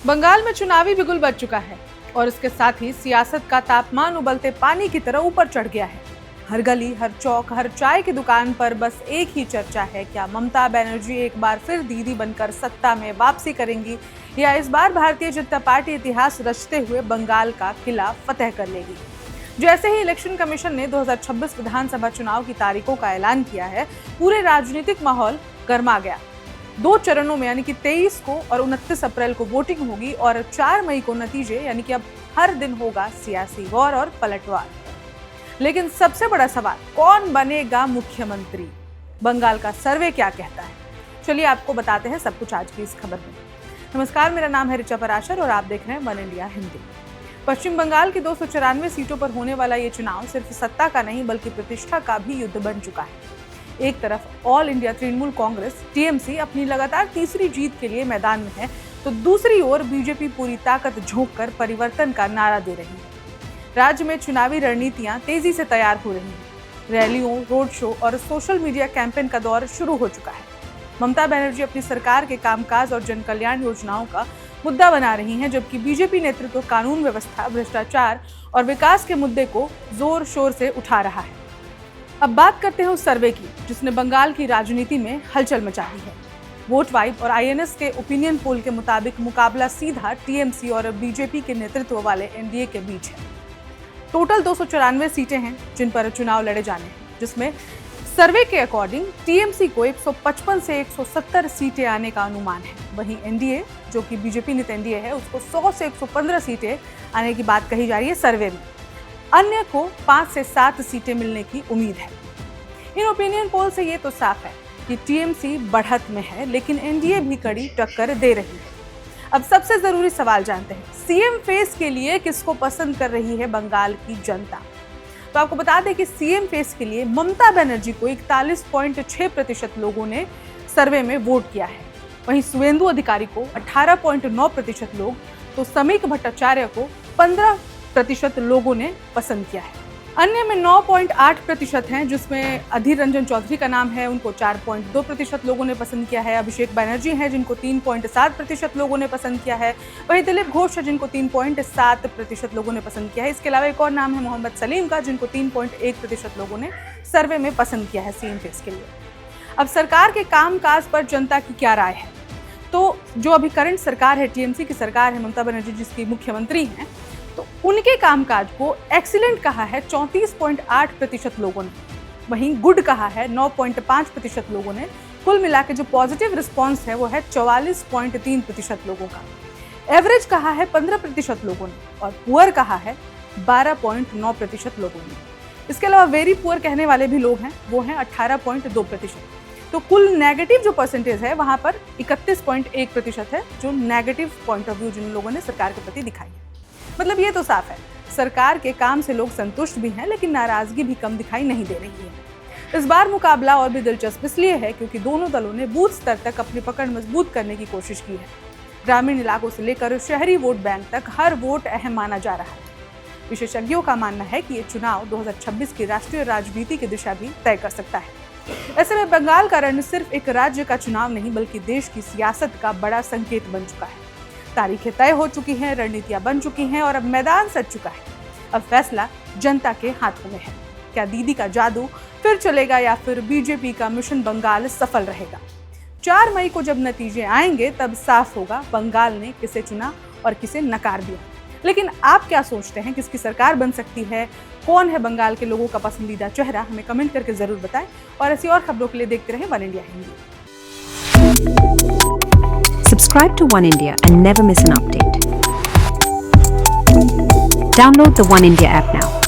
बंगाल में चुनावी बिगुल बज चुका है और इसके साथ ही सियासत का तापमान उबलते पानी की तरह ऊपर चढ़ गया है। हर गली, हर चौक, हर चाय की दुकान पर बस एक ही चर्चा है, क्या ममता बनर्जी एक बार फिर दीदी बनकर सत्ता में वापसी करेंगी या इस बार भारतीय जनता पार्टी इतिहास रचते हुए बंगाल का किला फतेह कर लेगी। जैसे ही इलेक्शन कमीशन ने 2026 विधानसभा चुनाव की तारीखों का ऐलान किया है, पूरे राजनीतिक माहौल गर्मा गया। 2 चरणों में यानी कि 23 को और 29 अप्रैल को वोटिंग होगी और 4 मई को नतीजे, यानी कि अब हर दिन होगा सियासी वॉर और पलटवार। लेकिन सबसे बड़ा सवाल, कौन बनेगा मुख्यमंत्री? बंगाल का सर्वे क्या कहता है? चलिए आपको बताते हैं सब कुछ आज की इस खबर में। नमस्कार, मेरा नाम है ऋचा पराशर और आप देख रहे हैं वन इंडिया हिंदी। पश्चिम बंगाल की 294 सीटों पर होने वाला ये चुनाव सिर्फ सत्ता का नहीं बल्कि प्रतिष्ठा का भी युद्ध बन चुका है। एक तरफ all India Trinamool Congress TMC अपनी लगातार तीसरी जीत के लिए मैदान में है, तो दूसरी ओर बीजेपी पूरी ताकत झोंक कर परिवर्तन का नारा दे रही है। राज्य में चुनावी रणनीतियां तेजी से तैयार हो रही हैं। रैलियों, रोड शो और सोशल मीडिया कैंपेन का दौर शुरू हो चुका है। ममता बनर्जी अपनी सरकार के कामकाज और जन कल्याण योजनाओं का मुद्दा बना रही हैं, जबकि बीजेपी नेतृत्व कानून व्यवस्था, भ्रष्टाचार और विकास के मुद्दे को जोर शोर से उठा रहा है। अब बात करते हैं उस सर्वे की जिसने बंगाल की राजनीति में हलचल मचा दी है। वोट वाइब और आईएनएस के ओपिनियन पोल के मुताबिक मुकाबला सीधा टीएमसी और बीजेपी के नेतृत्व वाले एनडीए के बीच है। टोटल 294 सीटें हैं जिन पर चुनाव लड़े जाने हैं, जिसमें सर्वे के अकॉर्डिंग टीएमसी को 155 से 170 सीटें आने का अनुमान है। वहीं एनडीए, जो कि बीजेपी नीत एनडीए है, उसको 100 से 115 सीटें आने की बात कही जा रही है सर्वे में। अन्य को 5 से 7 सीटें मिलने की उम्मीद है। इन ओपिनियन पोल से ये तो साफ है कि टीएमसी बढ़त में है, लेकिन एनडीए भी कड़ी टक्कर दे रही है। अब सबसे जरूरी सवाल जानते हैं, सीएम फेस के लिए किसको पसंद कर रही है बंगाल की जनता? तो आपको बता दें कि सीएम फेस के लिए ममता बनर्जी को 41.6% लोगों ने सर्वे में वोट किया है। वहीं सुवेंदु अधिकारी को 18.9% लोग, तो समीक भट्टाचार्य को 15% लोगों ने पसंद किया है। अन्य में 9.8% हैं, जिसमें अधीर रंजन चौधरी का नाम है, उनको 4.2% लोगों ने पसंद किया है। अभिषेक बनर्जी हैं जिनको 3.7% लोगों ने पसंद किया है। वहीं दिलीप घोष है जिनको 3.7% लोगों ने पसंद किया है। इसके अलावा एक और नाम है मोहम्मद सलीम का, जिनको 3.1% लोगों ने सर्वे में पसंद किया है सीएम फेस के लिए। अब सरकार के कामकाज पर जनता की क्या राय है? तो जो अभी करंट सरकार है, टीएमसी की सरकार है, ममता बनर्जी जिसकी मुख्यमंत्री हैं, तो उनके कामकाज को एक्सीलेंट कहा है 34.8% लोगों ने। वहीं गुड कहा है 9.5% लोगों ने। कुल मिला के जो पॉजिटिव रिस्पांस है वो है 44.3% लोगों का। एवरेज कहा है 15% लोगों ने और पुअर कहा है 12.9% लोगों ने। इसके अलावा वेरी पुअर कहने वाले भी लोग हैं, वो हैं 18.2%। तो कुल नेगेटिव जो परसेंटेज है वहां पर 31.1% है, जो नेगेटिव पॉइंट ऑफ व्यू जिन लोगों ने सरकार के प्रति दिखाई है। मतलब ये तो साफ है, सरकार के काम से लोग संतुष्ट भी हैं, लेकिन नाराजगी भी कम दिखाई नहीं दे रही है। इस बार मुकाबला और भी दिलचस्प इसलिए है क्योंकि दोनों दलों ने बूथ स्तर तक अपनी पकड़ मजबूत करने की कोशिश की है। ग्रामीण इलाकों से लेकर शहरी वोट बैंक तक हर वोट अहम माना जा रहा है। विशेषज्ञों का मानना है कि ये चुनाव 2026 की राष्ट्रीय राजनीति की दिशा भी तय कर सकता है। ऐसे में बंगाल का रण सिर्फ एक राज्य का चुनाव नहीं बल्कि देश की सियासत का बड़ा संकेत बन चुका है। तारीखें तय हो चुकी हैं, रणनीतियां बन चुकी हैं और अब मैदान सज चुका है। अब फैसला जनता के हाथों में है। क्या दीदी का जादू फिर चलेगा या फिर बीजेपी का मिशन बंगाल सफल रहेगा? 4 मई को जब नतीजे आएंगे तब साफ होगा बंगाल ने किसे चुना और किसे नकार दिया। लेकिन आप क्या सोचते हैं, किसकी सरकार बन सकती है? कौन है बंगाल के लोगों का पसंदीदा चेहरा? हमें कमेंट करके जरूर बताएं और ऐसी और खबरों के लिए देखते रहें one India Hindi. Subscribe to One India and never miss an update. Download the One India app now.